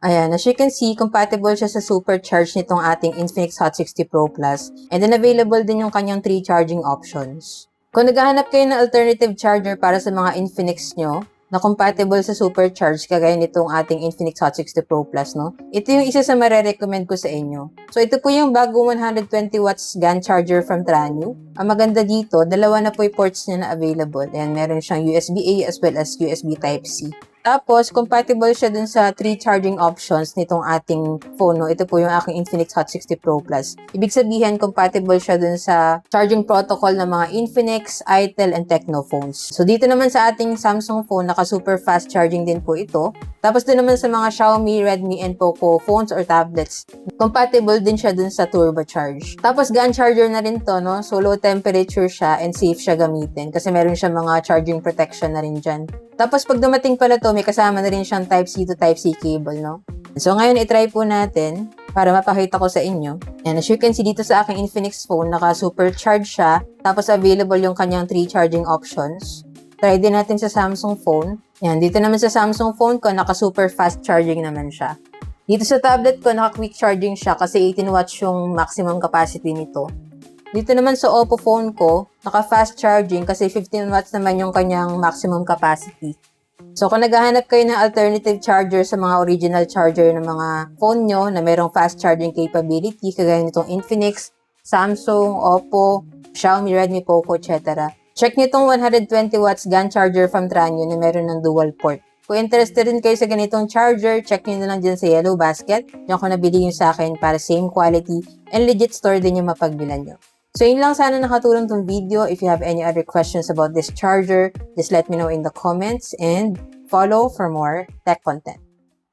Ayan, as you can see, compatible siya sa supercharge nitong ating Infinix Hot 60 Pro Plus. And then available din yung kanyang 3 charging options. Kung naghahanap kayo ng alternative charger para sa mga Infinix nyo, na compatible sa supercharge kagaya nitong ating Infinix Hot 60 Pro Plus, no? Ito yung isa sa marerecommend ko sa inyo. So, ito po yung bago 120 watts GAN charger from Tranyu. Ang maganda dito, dalawa na po yung ports niya na available. Ayan, meron siyang USB-A as well as USB Type-C. Tapos, compatible siya dun sa 3 charging options nitong ating phone, no? Ito po yung aking Infinix Hot 60 Pro Plus. Ibig sabihin, compatible siya dun sa charging protocol ng mga Infinix, Itel, and Tecno phones. So, dito naman sa ating Samsung phone, naka-super fast charging din po ito. Tapos din naman sa mga Xiaomi, Redmi, and Poco phones or tablets, compatible din siya dun sa turbocharge. Tapos, GAN charger na rin to, no? So, low temperature siya and safe siya gamitin kasi meron siya mga charging protection na rin dyan. Tapos, pag dumating pala to, may kasama na rin siyang Type-C to Type-C cable, no? So, ngayon, itry po natin para mapakita ko sa inyo. And as you can see dito sa aking Infinix phone, naka-supercharge siya. Tapos, available yung kanyang 3 charging options. Try din natin sa Samsung phone. Yan, dito naman sa Samsung phone ko, naka-super fast charging naman siya. Dito sa tablet ko, naka-quick charging siya kasi 18 watts yung maximum capacity nito. Dito naman sa Oppo phone ko, naka-fast charging kasi 15 watts naman yung kanyang maximum capacity. So, kung naghahanap kayo ng alternative charger sa mga original charger ng mga phone nyo na mayroong fast charging capability, kagaya nitong Infinix, Samsung, Oppo, Xiaomi, Redmi, Poco, etc. Check nyo itong 120 watts GAN charger from Tranyu na meron ng dual port. Kung interested din kayo sa ganitong charger, check nyo na lang dyan sa Yellow Basket. Diyan ko nabili yung sa akin para same quality and legit store din yung mapagbilan nyo. So, yun lang, sana nakatulong tong video. If you have any other questions about this charger, just let me know in the comments and follow for more tech content.